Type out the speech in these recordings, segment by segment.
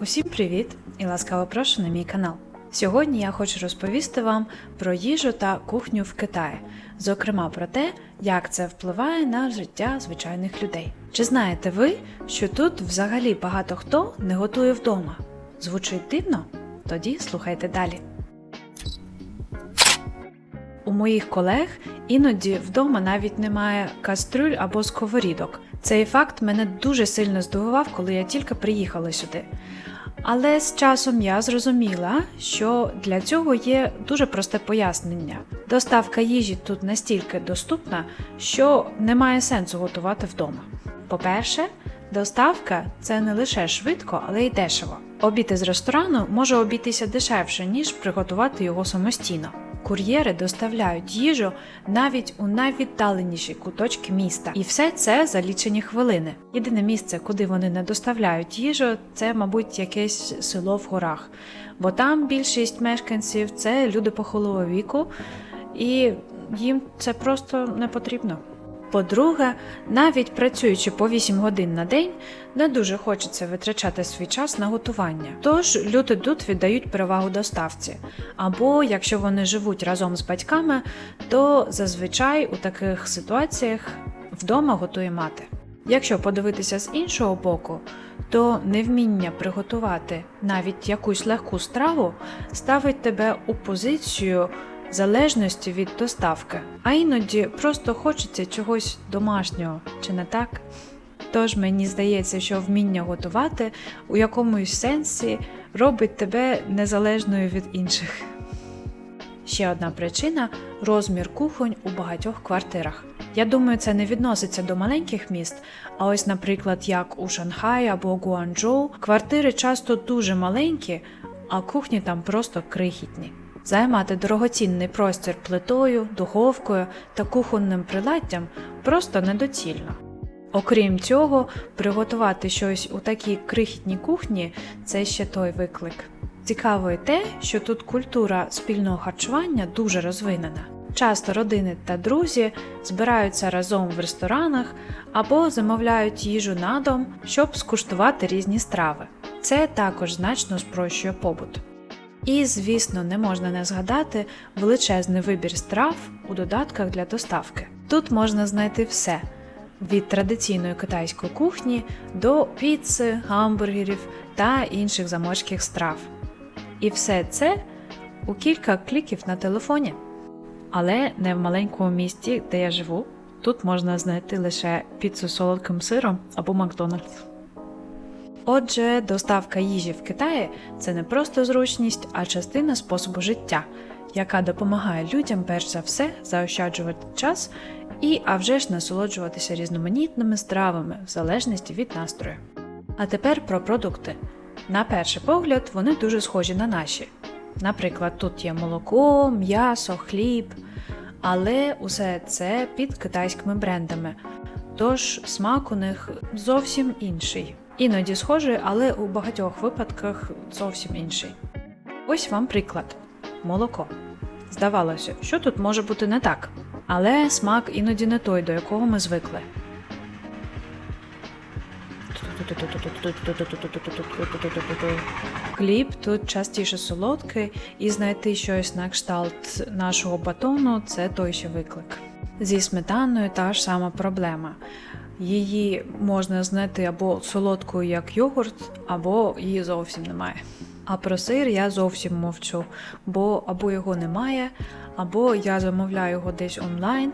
Усім привіт і ласкаво прошу на мій канал. Сьогодні я хочу розповісти вам про їжу та кухню в Китаї, зокрема про те, як це впливає на життя звичайних людей. Чи знаєте ви, що тут взагалі багато хто не готує вдома? Звучить дивно? Тоді слухайте далі. У моїх колег іноді вдома навіть немає кастрюль або сковорідок. Цей факт мене дуже сильно здивував, коли я тільки приїхала сюди. Але з часом я зрозуміла, що для цього є дуже просте пояснення. Доставка їжі тут настільки доступна, що немає сенсу готувати вдома. По-перше, доставка – це не лише швидко, але й дешево. Обід із ресторану може обійтися дешевше, ніж приготувати його самостійно. Кур'єри доставляють їжу навіть у найвіддаленіші куточки міста. І все це за лічені хвилини. Єдине місце, куди вони не доставляють їжу, це, мабуть, якесь село в горах. Бо там більшість мешканців – це люди похилого віку, і їм це просто не потрібно. По-друге, навіть працюючи по 8 годин на день, не дуже хочеться витрачати свій час на готування. Тож люди тут віддають перевагу доставці. Або, якщо вони живуть разом з батьками, то зазвичай у таких ситуаціях вдома готує мати. Якщо подивитися з іншого боку, то невміння приготувати навіть якусь легку страву ставить тебе у позицію залежності від доставки, а іноді просто хочеться чогось домашнього, чи не так? Тож мені здається, що вміння готувати у якомусь сенсі робить тебе незалежною від інших. Ще одна причина – розмір кухонь у багатьох квартирах. Я думаю, це не відноситься до маленьких міст, а ось, наприклад, як у Шанхаї або Гуанчжоу, квартири часто дуже маленькі, а кухні там просто крихітні. Займати дорогоцінний простір плитою, духовкою та кухонним приладдям просто недоцільно. Окрім цього, приготувати щось у такій крихітній кухні – це ще той виклик. Цікаво й те, що тут культура спільного харчування дуже розвинена. Часто родини та друзі збираються разом в ресторанах або замовляють їжу на дом, щоб скуштувати різні страви. Це також значно спрощує побут. І, звісно, не можна не згадати величезний вибір страв у додатках для доставки. Тут можна знайти все – від традиційної китайської кухні до піци, гамбургерів та інших заморських страв. І все це у кілька кліків на телефоні. Але не в маленькому місті, де я живу. Тут можна знайти лише піцу з солодким сиром або Макдональдс. Отже, доставка їжі в Китаї – це не просто зручність, а частина способу життя, яка допомагає людям перш за все заощаджувати час і, а вже ж, насолоджуватися різноманітними стравами в залежності від настрою. А тепер про продукти. На перший погляд, вони дуже схожі на наші. Наприклад, тут є молоко, м'ясо, хліб, але усе це під китайськими брендами, тож смак у них зовсім інший. Іноді схожий, але у багатьох випадках зовсім інший. Ось вам приклад. Молоко. Здавалося, що тут може бути не так, але смак іноді не той, до якого ми звикли. Хліб тут частіше солодкий, і знайти щось на кшталт нашого батону – це той ще виклик. Зі сметаною та ж сама проблема. Її можна знайти або солодкою, як йогурт, або її зовсім немає. А про сир я зовсім мовчу, бо або його немає, або я замовляю його десь онлайн,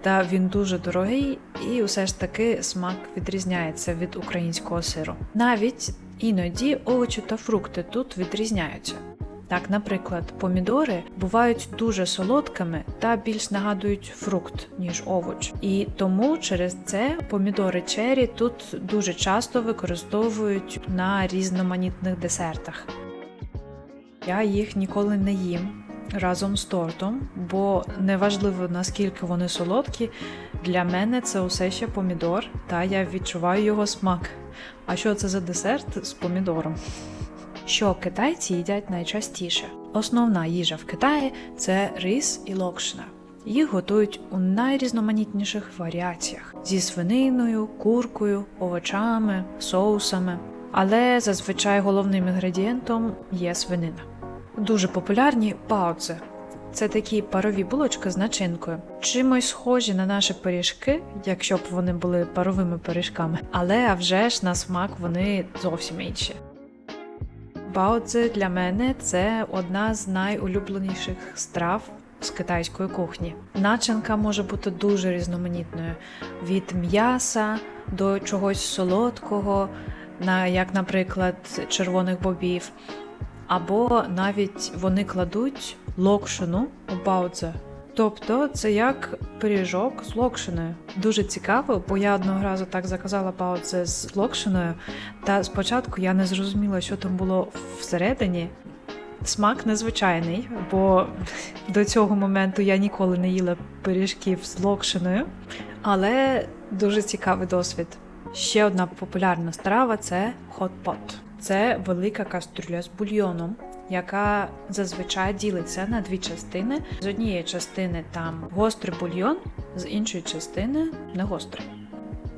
та він дуже дорогий, і усе ж таки смак відрізняється від українського сиру. Навіть іноді овочі та фрукти тут відрізняються. Так, наприклад, помідори бувають дуже солодкими та більш нагадують фрукт, ніж овоч. І тому через це помідори черрі тут дуже часто використовують на різноманітних десертах. Я їх ніколи не їм разом з тортом, бо неважливо, наскільки вони солодкі, для мене це усе ще помідор, та я відчуваю його смак. А що це за десерт з помідором? Що китайці їдять найчастіше? Основна їжа в Китаї – це рис і локшина. Їх готують у найрізноманітніших варіаціях – зі свининою, куркою, овочами, соусами. але зазвичай головним інгредієнтом є свинина. Дуже популярні баоцзи. Це такі парові булочки з начинкою. Чимось схожі на наші пиріжки, якщо б вони були паровими пиріжками, але а вже ж на смак вони зовсім інші. Баоцзи для мене – це одна з найулюбленіших страв з китайської кухні. Начинка може бути дуже різноманітною. Від м'яса до чогось солодкого, як, наприклад, червоних бобів. Або навіть вони кладуть локшину у баоцзи. Тобто це як пиріжок з локшиною. Дуже цікаво, бо я одного разу так заказала баоцзи з локшиною, та спочатку я не зрозуміла, що там було всередині. Смак незвичайний, бо до цього моменту я ніколи не їла пиріжків з локшиною, але дуже цікавий досвід. Ще одна популярна страва – це хот-пот. Це велика кастрюля з бульйоном, яка зазвичай ділиться на дві частини. З однієї частини там гострий бульйон, з іншої частини не гострий.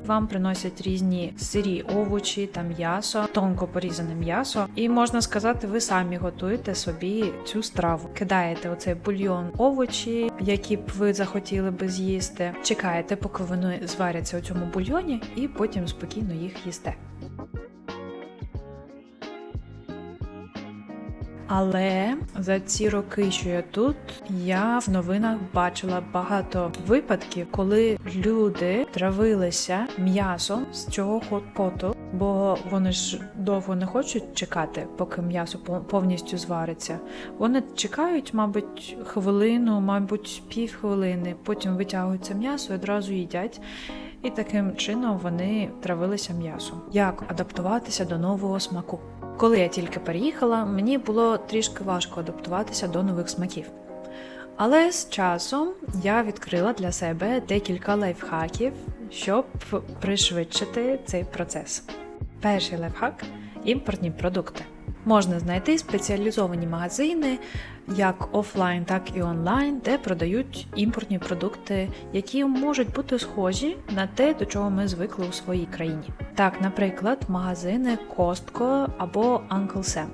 Вам приносять різні сирі овочі та м'ясо, тонко порізане м'ясо. І можна сказати, ви самі готуєте собі цю страву. Кидаєте оцей бульйон овочі, які б ви захотіли би з'їсти. Чекаєте, поки вони зваряться у цьому бульйоні, і потім спокійно їх їсте. Але за ці роки, що я тут, я в новинах бачила багато випадків, коли люди травилися м'ясом з цього хот-поту, бо вони ж довго не хочуть чекати, поки м'ясо повністю звариться. Вони чекають, мабуть, хвилину, мабуть, півхвилини, потім витягують це м'ясо і одразу їдять. І таким чином вони травилися м'ясом. Як адаптуватися до нового смаку? Коли я тільки переїхала, мені було трішки важко адаптуватися до нових смаків. Але з часом я відкрила для себе декілька лайфхаків, щоб пришвидшити цей процес. Перший лайфхак – імпортні продукти. Можна знайти спеціалізовані магазини, як офлайн, так і онлайн, де продають імпортні продукти, які можуть бути схожі на те, до чого ми звикли у своїй країні. Так, наприклад, магазини Costco або Uncle Sam.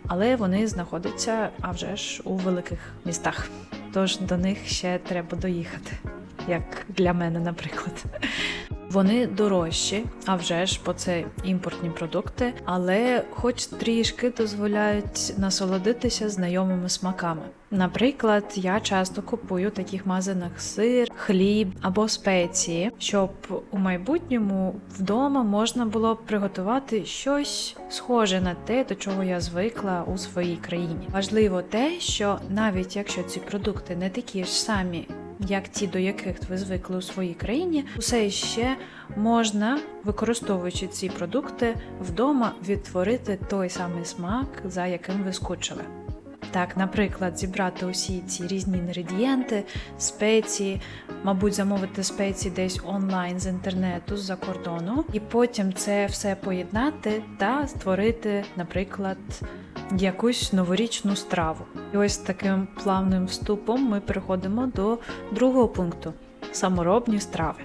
Але вони знаходяться, а вже ж, у великих містах. Тож до них ще треба доїхати, як для мене, наприклад. Вони дорожчі, а вже ж, бо це імпортні продукти, але хоч трішки дозволяють насолодитися знайомими смаками. Наприклад, я часто купую в таких магазинах сир, хліб або спеції, щоб у майбутньому вдома можна було б приготувати щось схоже на те, до чого я звикла у своїй країні. Важливо те, що навіть якщо ці продукти не такі ж самі, як ті, до яких ви звикли у своїй країні, усе ще можна, використовуючи ці продукти, вдома відтворити той самий смак, за яким ви скучили. Так, наприклад, зібрати усі ці різні інгредієнти, спеції, мабуть, замовити спеції десь онлайн з інтернету, з-за кордону, і потім це все поєднати та створити, наприклад, якусь новорічну страву. І ось таким плавним вступом ми переходимо до другого пункту – саморобні страви.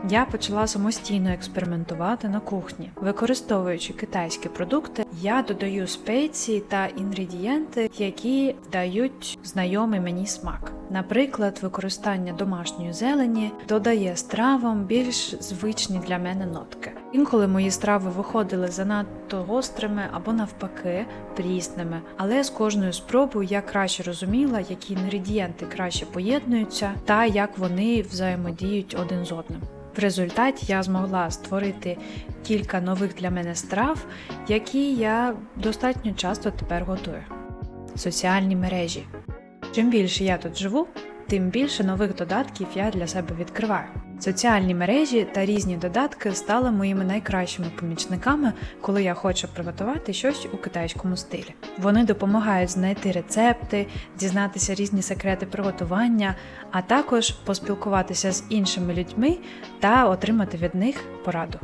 Я почала самостійно експериментувати на кухні. Використовуючи китайські продукти, я додаю спеції та інгредієнти, які дають знайомий мені смак. Наприклад, використання домашньої зелені додає стравам більш звичні для мене нотки. Інколи мої страви виходили занадто гострими або навпаки прісними, але з кожною спробою я краще розуміла, які інгредієнти краще поєднуються та як вони взаємодіють один з одним. В результаті я змогла створити кілька нових для мене страв, які я достатньо часто тепер готую. Соціальні мережі. Чим більше я тут живу, тим більше нових додатків я для себе відкриваю. Соціальні мережі та різні додатки стали моїми найкращими помічниками, коли я хочу приготувати щось у китайському стилі. Вони допомагають знайти рецепти, дізнатися різні секрети приготування, а також поспілкуватися з іншими людьми та отримати від них пораду.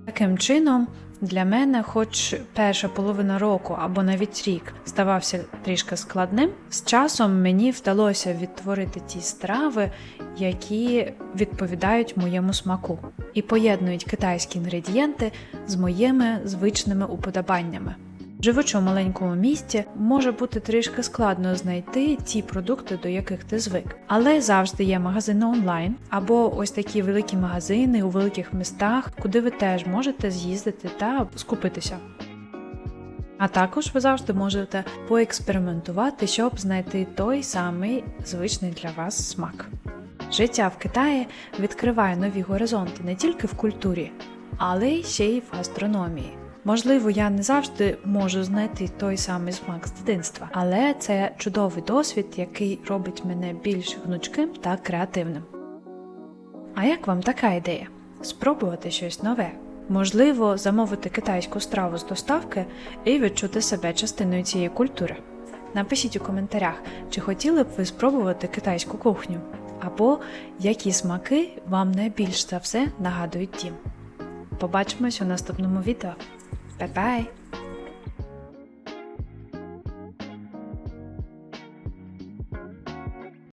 Таким чином, для мене, хоч перша половина року або навіть рік ставався трішки складним, з часом мені вдалося відтворити ті страви які відповідають моєму смаку і поєднують китайські інгредієнти з моїми звичними уподобаннями. Живучи у маленькому місті, може бути трішки складно знайти ті продукти, до яких ти звик. Але завжди є магазини онлайн, або ось такі великі магазини у великих містах, куди ви теж можете з'їздити та скупитися. А також ви завжди можете поекспериментувати, щоб знайти той самий звичний для вас смак. Життя в Китаї відкриває нові горизонти не тільки в культурі, але й ще й в гастрономії. Можливо, я не завжди можу знайти той самий смак з дитинства, але це чудовий досвід, який робить мене більш гнучким та креативним. А як вам така ідея? Спробувати щось нове? Можливо, замовити китайську страву з доставки і відчути себе частиною цієї культури? Напишіть у коментарях, чи хотіли б ви спробувати китайську кухню? Або які смаки вам найбільш за все нагадують дім? Побачимось у наступному відео. Bye-bye!